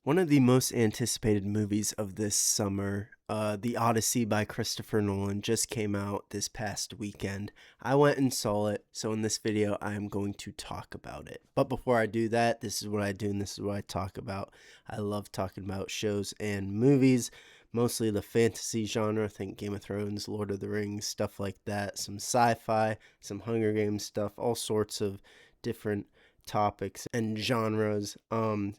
One of the most anticipated movies of this summer, The Odyssey by Christopher Nolan, just came out this past weekend. I went and saw it, so in this video, I am going to talk about it. But before I do that, this is what I do and this is what I talk about. I love talking about shows and movies, mostly the fantasy genre, think Game of Thrones, Lord of the Rings, stuff like that, some sci-fi, some Hunger Games stuff, all sorts of different topics and genres.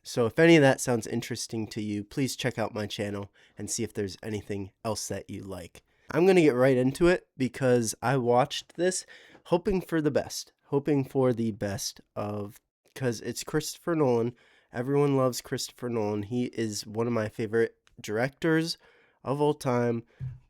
So if any of that sounds interesting to you, please check out my channel and see if there's anything else that you like. I'm going to get right into it because I watched this hoping for the best, because it's Christopher Nolan. Everyone loves Christopher Nolan. He is one of my favorite directors of all time.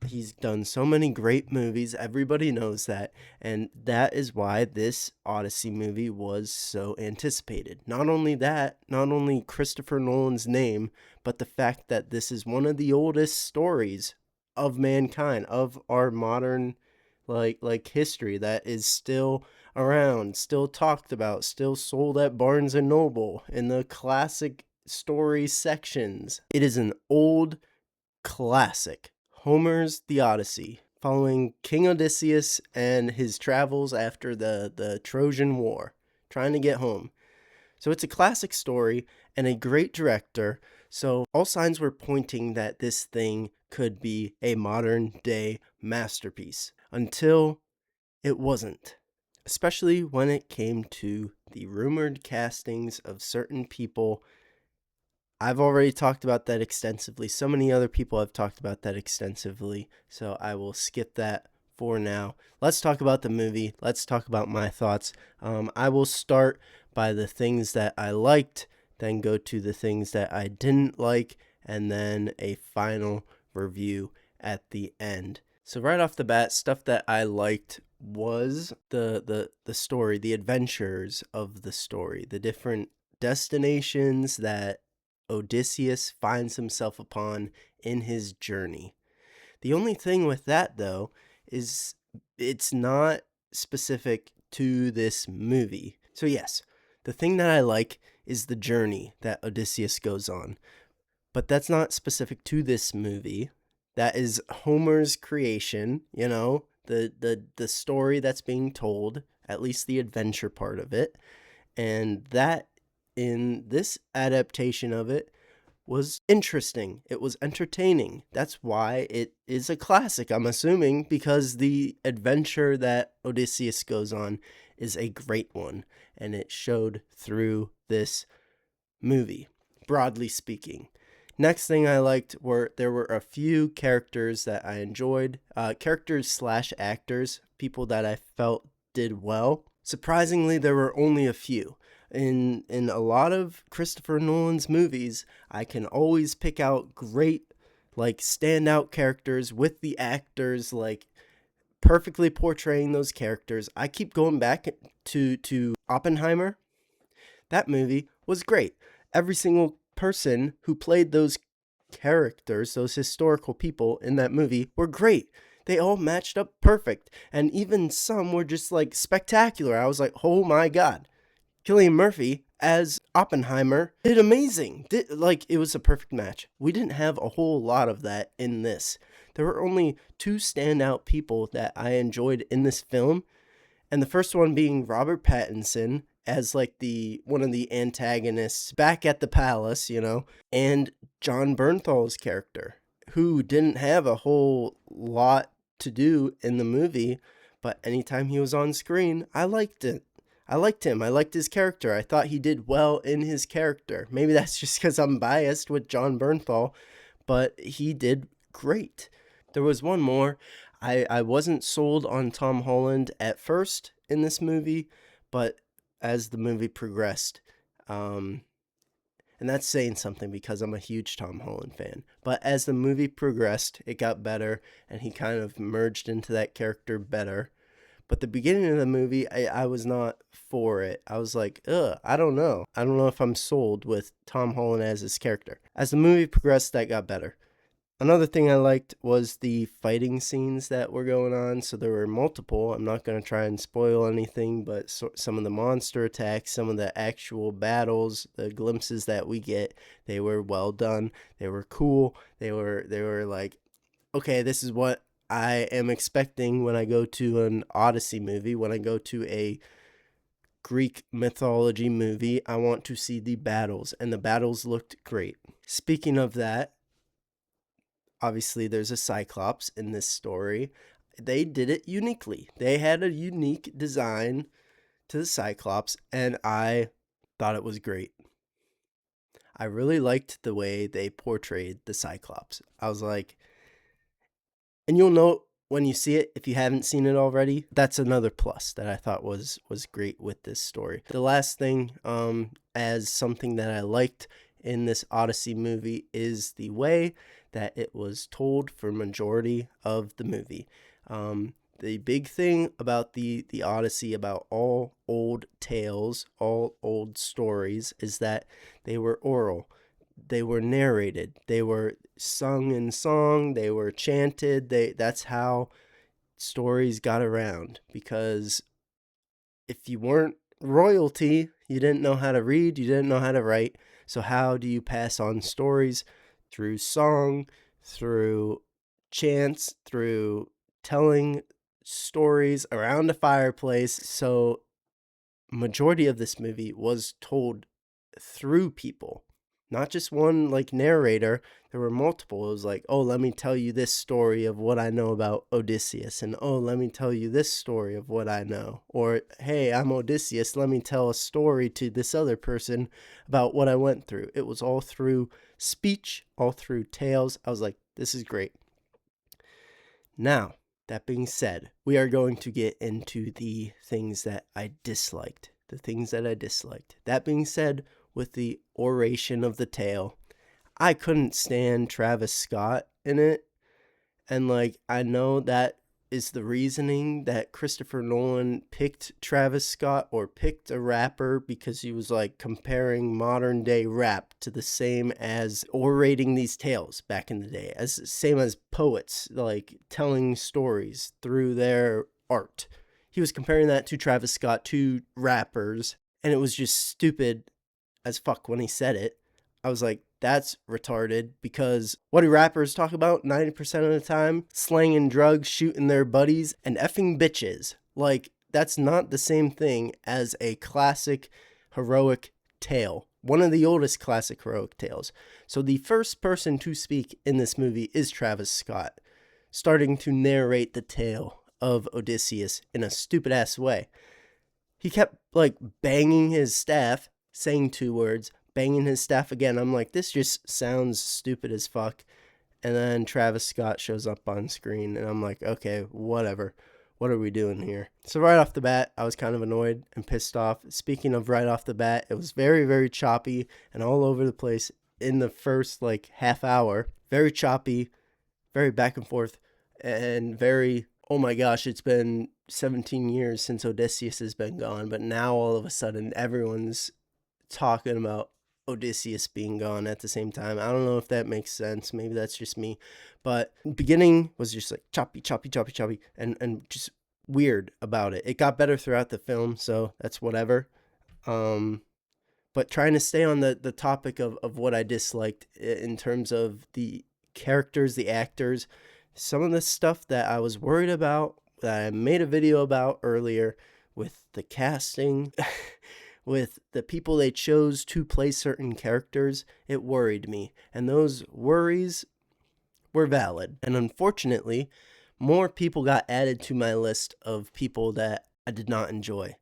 He's done so many great movies. Everybody knows that. And that is why this Odyssey movie was so anticipated. Not only that, not only Christopher Nolan's name, but the fact that this is one of the oldest stories of mankind, of our modern like history, that is still around, still talked about, still sold at Barnes and Noble in the classic story sections. It is an old classic, Homer's The Odyssey, following King Odysseus and his travels after the Trojan War, trying to get home. So it's a classic story and a great director, so all signs were pointing that this thing could be a modern day masterpiece, until it wasn't. Especially when it came to the rumored castings of certain people. I've already talked about that extensively. So many other people have talked about that extensively, so I will skip that for now. Let's talk about the movie. Let's talk about my thoughts. I will start by the things that I liked, then go to the things that I didn't like, and then a final review at the end. So right off the bat, stuff that I liked was the story, the adventures of the story, the different destinations that Odysseus finds himself upon in his journey. The only thing with that, though, is it's not specific to this movie. So yes, the thing that I like is the journey that Odysseus goes on, but that's not specific to this movie. That is Homer's creation, the story that's being told, at least the adventure part of it, and that in this adaptation of it was interesting. It was entertaining. That's why it is a classic, I'm assuming, because the adventure that Odysseus goes on is a great one, and it showed through this movie, broadly speaking. Next thing I liked were there were a few characters that I enjoyed, characters/actors, people that I felt did well. Surprisingly, there were only a few. In a lot of Christopher Nolan's movies, I can always pick out great, standout characters with the actors, perfectly portraying those characters. I keep going back to Oppenheimer. That movie was great. Every single person who played those characters, those historical people in that movie, were great. They all matched up perfect, and even some were just spectacular. I was like, oh my god. Cillian Murphy as Oppenheimer did amazing. It was a perfect match. We didn't have a whole lot of that in this. There were only two standout people that I enjoyed in this film, and the first one being Robert Pattinson as the one of the antagonists back at the palace, and John Bernthal's character, who didn't have a whole lot to do in the movie, but anytime he was on screen, I liked it. I liked him. I liked his character. I thought he did well in his character. Maybe that's just because I'm biased with John Bernthal, but he did great. There was one more. I wasn't sold on Tom Holland at first in this movie, but as the movie progressed, and that's saying something because I'm a huge Tom Holland fan, but as the movie progressed, it got better, and he kind of merged into that character better. But the beginning of the movie, I was not for it. I was like, I don't know. I don't know if I'm sold with Tom Holland as his character. As the movie progressed, that got better. Another thing I liked was the fighting scenes that were going on. So there were multiple. I'm not going to try and spoil anything, but some of the monster attacks, some of the actual battles, the glimpses that we get, they were well done. They were cool. They were like, okay, this is what I am expecting when I go to an Odyssey movie, when I go to a Greek mythology movie. I want to see the battles, and the battles looked great. Speaking of that, obviously there's a Cyclops in this story. They did it uniquely. They had a unique design to the Cyclops, and I thought it was great. I really liked the way they portrayed the Cyclops. I was like, and you'll know when you see it if you haven't seen it already. That's another plus that I thought was great with this story. The last thing, as something that I liked in this Odyssey movie, is the way that it was told for majority of the movie. The big thing about the Odyssey, about all old tales, all old stories, is that they were oral. They were narrated. They were sung in song. They were chanted. That's how stories got around, because if you weren't royalty, you didn't know how to read, you didn't know how to write. So how do you pass on stories? Through song, through chants, through telling stories around a fireplace. So majority of this movie was told through people, not just one like narrator. There were multiple. It was like, oh, let me tell you this story of what I know about Odysseus, and oh, let me tell you this story of what I know, or hey, I'm Odysseus, let me tell a story to this other person about what I went through. It was all through speech, all through tales. I was like, this is great. Now, that being said, we are going to get into the things that I disliked. The things that I disliked. That being said, with the oration of the tale, I couldn't stand Travis Scott in it. And like, I know that is the reasoning that Christopher Nolan picked Travis Scott, or picked a rapper, because he was like comparing modern day rap to the same as orating these tales back in the day, as same as poets like telling stories through their art. He was comparing that to Travis Scott, to rappers, and it was just stupid as fuck when he said it. I was like, that's retarded, because what do rappers talk about 90% of the time? Slanging drugs, shooting their buddies, and effing bitches. Like, that's not the same thing as a classic heroic tale. One of the oldest classic heroic tales. So the first person to speak in this movie is Travis Scott, starting to narrate the tale of Odysseus in a stupid ass way. He kept like banging his staff, saying 2 words, banging his staff again. I'm like, this just sounds stupid as fuck. And then Travis Scott shows up on screen, and I'm like, okay, whatever. What are we doing here? So right off the bat, I was kind of annoyed and pissed off. Speaking of right off the bat, it was very, very choppy and all over the place in the first like half hour. Very choppy, very back and forth, and very, oh my gosh, it's been 17 years since Odysseus has been gone, but now all of a sudden everyone's talking about Odysseus being gone at the same time. I don't know if that makes sense. Maybe that's just me. But beginning was just like choppy, and just weird about it. It got better throughout the film, so that's whatever. But trying to stay on the topic of what I disliked in terms of the characters, the actors, some of the stuff that I was worried about, that I made a video about earlier, with the casting, with the people they chose to play certain characters, it worried me. And those worries were valid. And unfortunately, more people got added to my list of people that I did not enjoy.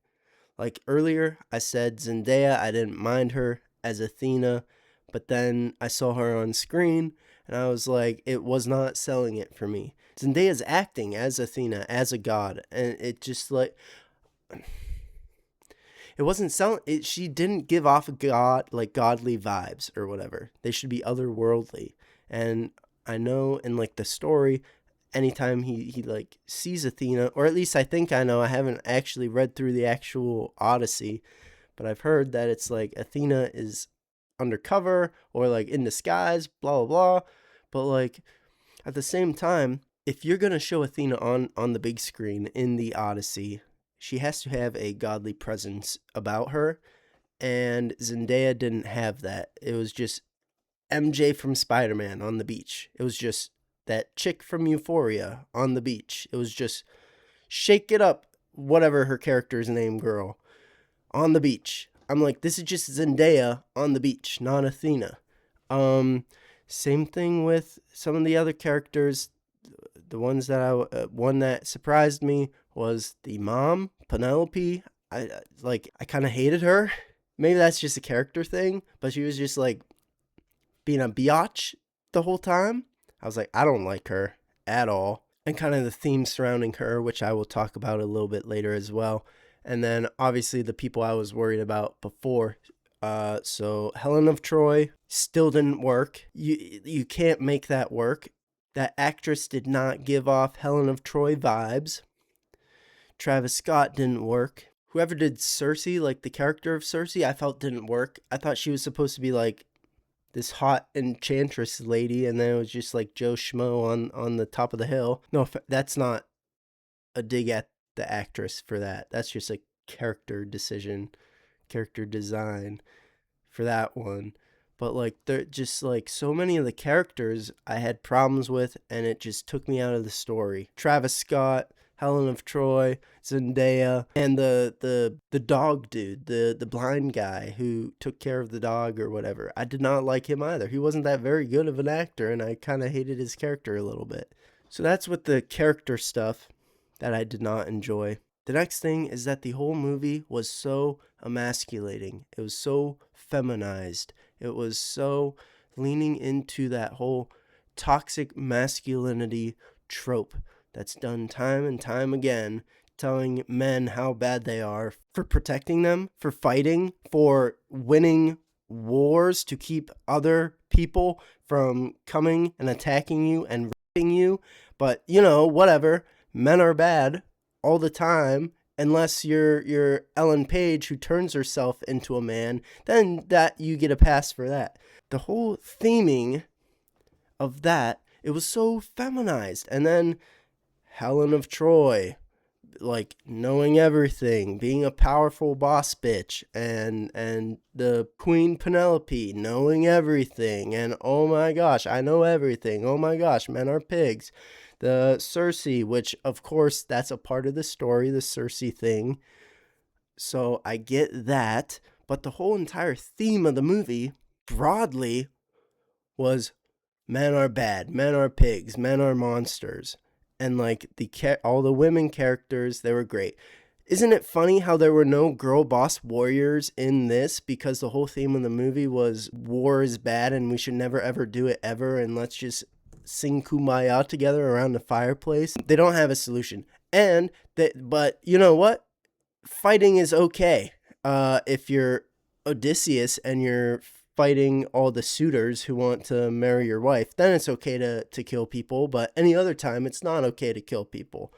Like earlier, I said Zendaya, I didn't mind her as Athena, but then I saw her on screen, and I was like, it was not selling it for me. Zendaya's acting as Athena, as a god, and it just like, it wasn't selling it. She didn't give off a god, like godly vibes or whatever. They should be otherworldly. And I know in like the story, anytime he like sees Athena, or at least I think I know, I haven't actually read through the actual Odyssey, but I've heard that it's like Athena is undercover or like in disguise, blah blah blah. But like, At the same time, if you're going to show Athena on the big screen in the Odyssey, she has to have a godly presence about her, and Zendaya didn't have that. It was just MJ from Spider-Man on the beach. It was just that chick from Euphoria on the beach. It was just shake it up, whatever her character's name, girl, on the beach. I'm like, this is just Zendaya on the beach, not Athena. Same thing with some of the other characters. The ones that one that surprised me was the mom, Penelope. I kind of hated her. Maybe that's just a character thing, but she was just like being a biatch the whole time. I was like, I don't like her at all. And kind of the theme surrounding her, which I will talk about a little bit later as well. And then obviously the people I was worried about before. So Helen of Troy still didn't work. You can't make that work. That actress did not give off Helen of Troy vibes. Travis Scott didn't work. Whoever did Cersei, like the character of Cersei, I felt didn't work. I thought she was supposed to be like this hot enchantress lady, and then it was just like Joe Schmo on the top of the hill. No, that's not a dig at the actress for that. That's just a character decision, character design for that one. But like, they're just like so many of the characters I had problems with, and it just took me out of the story. Travis Scott, Helen of Troy, Zendaya, and the dog dude, the blind guy who took care of the dog or whatever. I did not like him either. He wasn't that very good of an actor, and I kind of hated his character a little bit. So that's with the character stuff that I did not enjoy. The next thing is that the whole movie was so emasculating. It was so feminized. It was so leaning into that whole toxic masculinity trope that's done time and time again, telling men how bad they are for protecting them, for fighting, for winning wars to keep other people from coming and attacking you and raping you. But, whatever. Men are bad all the time, unless you're Ellen Page, who turns herself into a man, then that you get a pass for that. The whole theming of that, it was so feminized. And then Helen of Troy, like knowing everything, being a powerful boss bitch, and the Queen Penelope knowing everything, and oh my gosh, I know everything, oh my gosh, men are pigs. The Cersei, which of course that's a part of the story, the Cersei thing. So I get that, but the whole entire theme of the movie broadly was men are bad, men are pigs, men are monsters. And like all the women characters, they were great. Isn't it funny how there were no girl boss warriors in this, because the whole theme of the movie was war is bad and we should never ever do it ever, and let's just sing Kumbaya together around the fireplace. They don't have a solution. But you know what? Fighting is okay. If you're Odysseus and you're fighting all the suitors who want to marry your wife, then it's okay to kill people. But any other time, it's not okay to kill people.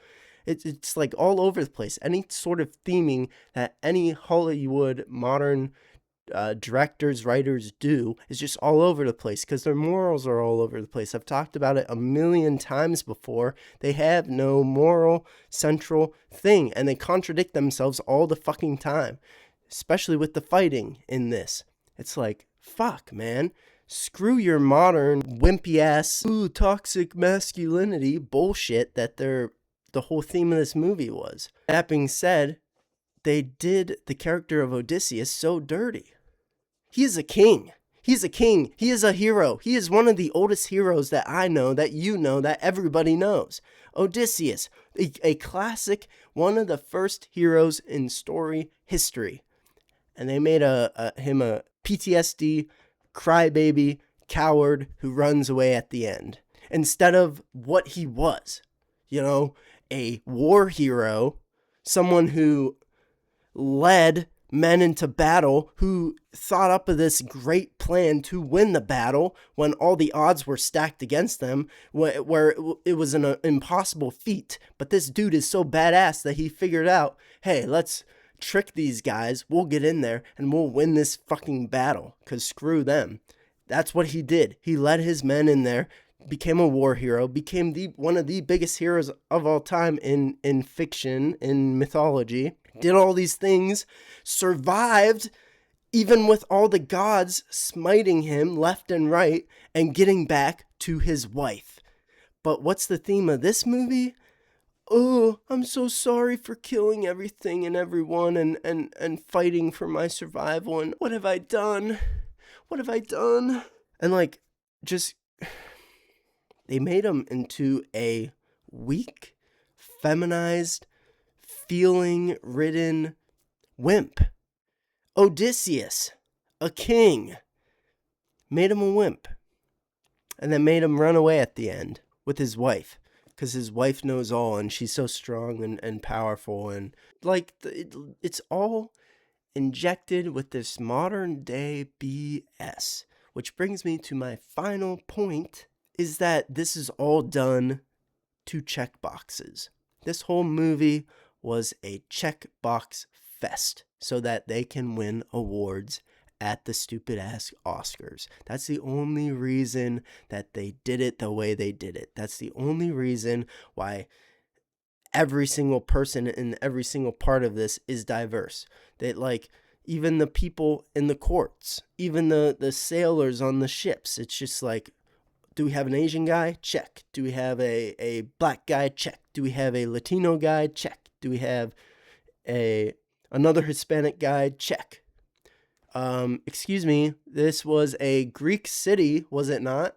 It's like all over the place. Any sort of theming that any Hollywood modern directors, writers do is just all over the place, because their morals are all over the place. I've talked about it a million times before. They have no moral central thing, and they contradict themselves all the fucking time, especially with the fighting in this. It's like, fuck, man. Screw your modern wimpy ass toxic masculinity bullshit that the whole theme of this movie was. That being said, they did the character of Odysseus so dirty. He is a king. He's a king. He is a hero. He is one of the oldest heroes that I know, that you know, that everybody knows. Odysseus, a classic, one of the first heroes in story history. And they made him a PTSD, crybaby, coward who runs away at the end, instead of what he was. A war hero, someone who led men into battle, who thought up of this great plan to win the battle when all the odds were stacked against them, where it was an impossible feat. But this dude is so badass that he figured out, hey, let's trick these guys, we'll get in there and we'll win this fucking battle, because screw them. That's what he did. He led his men in there became a war hero, became one of the biggest heroes of all time in fiction, in mythology, did all these things, survived even with all the gods smiting him left and right, and getting back to his wife. But what's the theme of this movie? Oh, I'm so sorry for killing everything and everyone and fighting for my survival, and what have I done? What have I done? And like, just, they made him into a weak, feminized, feeling ridden wimp. Odysseus, a king, made him a wimp, and then made him run away at the end with his wife, because his wife knows all, and she's so strong and powerful, and like, it's all injected with this modern day BS. Which brings me to my final point, is that this is all done to check boxes. This whole movie was a checkbox fest so that they can win awards at the stupid ass Oscars. That's the only reason that they did it the way they did it. That's the only reason why every single person in every single part of this is diverse. That, like, even the people in the courts, even the sailors on the ships, it's just like, do we have an Asian guy? Check. Do we have a black guy? Check. Do we have a Latino guy? Check. Do we have another Hispanic guy? Check. Excuse me, this was a Greek city, was it not?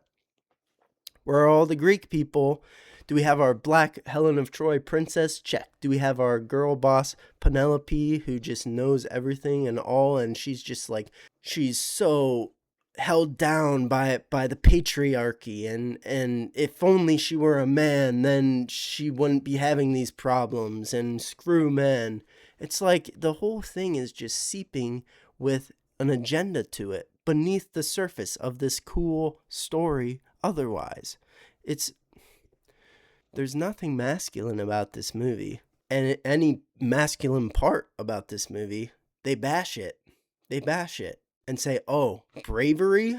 Where are all the Greek people? Do we have our black Helen of Troy princess? Check. Do we have our girl boss Penelope, who just knows everything and all, and she's just like, she's so held down by the patriarchy, and if only she were a man, then she wouldn't be having these problems, and screw men. It's like the whole thing is just seeping with an agenda to it beneath the surface of this cool story otherwise. There's nothing masculine about this movie, and any masculine part about this movie, they bash it. They bash it and say, oh, bravery?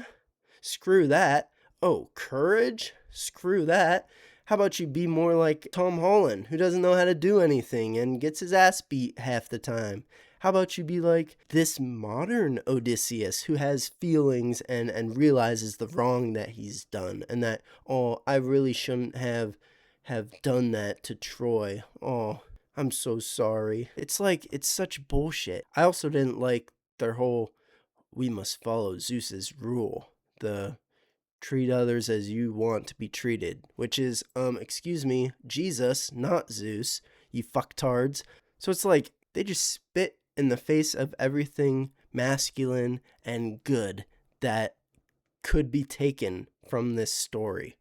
Screw that. Oh, courage? Screw that. How about you be more like Tom Holland, who doesn't know how to do anything and gets his ass beat half the time? How about you be like this modern Odysseus, who has feelings and realizes the wrong that he's done, and that, oh, I really shouldn't have done that to Troy. Oh, I'm so sorry. It's like, it's such bullshit. I also didn't like their whole, we must follow Zeus's rule, the treat others as you want to be treated, which is, excuse me, Jesus, not Zeus, you fucktards. So it's like, they just spit in the face of everything masculine and good that could be taken from this story.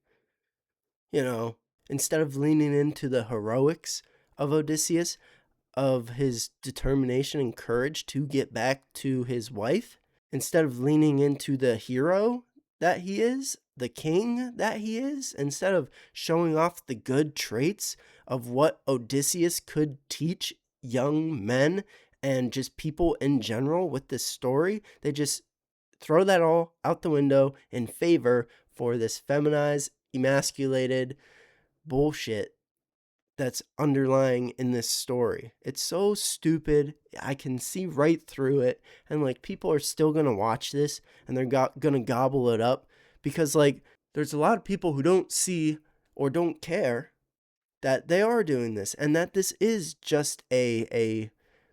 You know, instead of leaning into the heroics of Odysseus, of his determination and courage to get back to his wife, instead of leaning into the hero that he is, the king that he is, instead of showing off the good traits of what Odysseus could teach young men and just people in general with this story, they just throw that all out the window in favor for this feminized, emasculated bullshit that's underlying in this story. It's so stupid. I can see right through it, and like, people are still gonna watch this and they're gonna gobble it up, because like, there's a lot of people who don't see or don't care that they are doing this, and that this is just a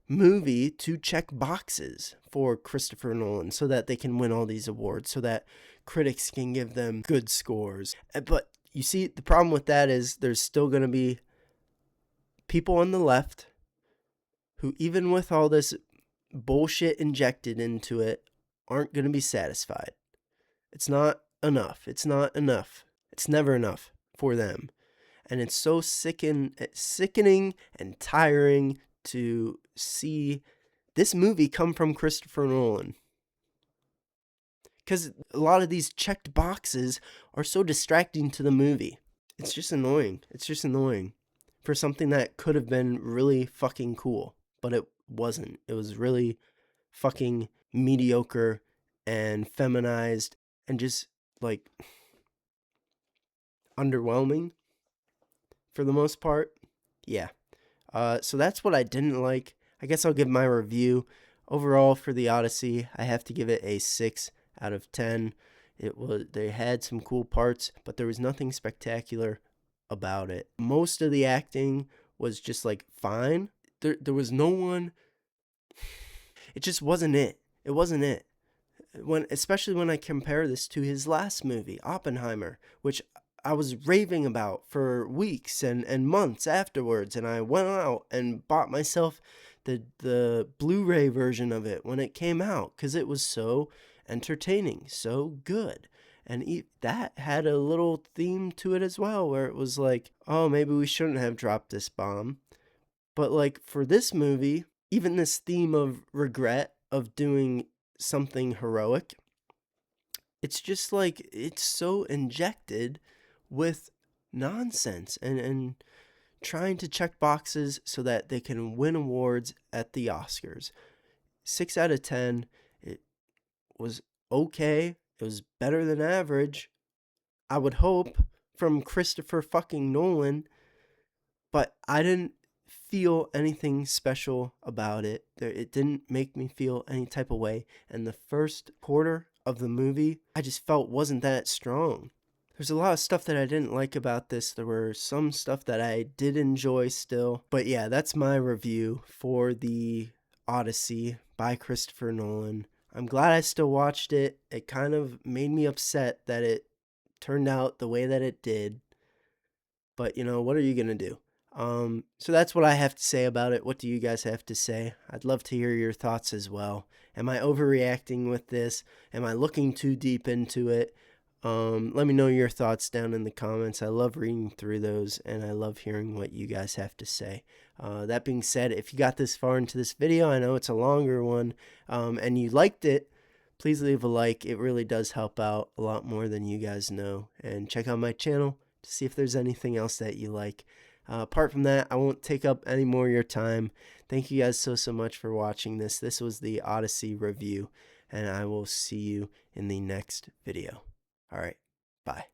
movie to check boxes for Christopher Nolan so that they can win all these awards, so that critics can give them good scores. But you see, the problem with that is there's still going to be people on the left who, even with all this bullshit injected into it, aren't going to be satisfied. It's not enough. It's not enough. It's never enough for them. And it's so sickening and tiring to see this movie come from Christopher Nolan. Because a lot of these checked boxes are so distracting to the movie. It's just annoying. It's just annoying for something that could have been really fucking cool, but it wasn't. It was really fucking mediocre and feminized and just like underwhelming for the most part. Yeah. So that's what I didn't like. I guess I'll give my review. Overall for the Odyssey, I have to give it a 6 out of 10. They had some cool parts, but there was nothing spectacular about it. Most of the acting was just like fine. There was no one. It just wasn't it. It wasn't it. Especially when I compare this to his last movie, Oppenheimer, which I was raving about for weeks and months afterwards, and I went out and bought myself the Blu-ray version of it when it came out because it was so entertaining, so good. And that had a little theme to it as well, where it was like, oh, maybe we shouldn't have dropped this bomb. But like for this movie, even this theme of regret of doing something heroic, it's just like it's so injected with nonsense and trying to check boxes so that they can win awards at the Oscars. 6 out of 10. It was okay. It was better than average, I would hope, from Christopher fucking Nolan, but I didn't feel anything special about it. It didn't make me feel any type of way. And the first quarter of the movie, I just felt wasn't that strong. There's a lot of stuff that I didn't like about this. There were some stuff that I did enjoy still. But yeah, that's my review for the Odyssey by Christopher Nolan. I'm glad I still watched it. It kind of made me upset that it turned out the way that it did. But, what are you going to do? So that's what I have to say about it. What do you guys have to say? I'd love to hear your thoughts as well. Am I overreacting with this? Am I looking too deep into it? Let me know your thoughts down in the comments. I love reading through those, and I love hearing what you guys have to say. That being said, if you got this far into this video, I know it's a longer one, and you liked it, please leave a like. It really does help out a lot more than you guys know. And check out my channel to see if there's anything else that you like. Apart from that, I won't take up any more of your time. Thank you guys so much for watching this. This was the Odyssey review, and I will see you in the next video. All right, bye.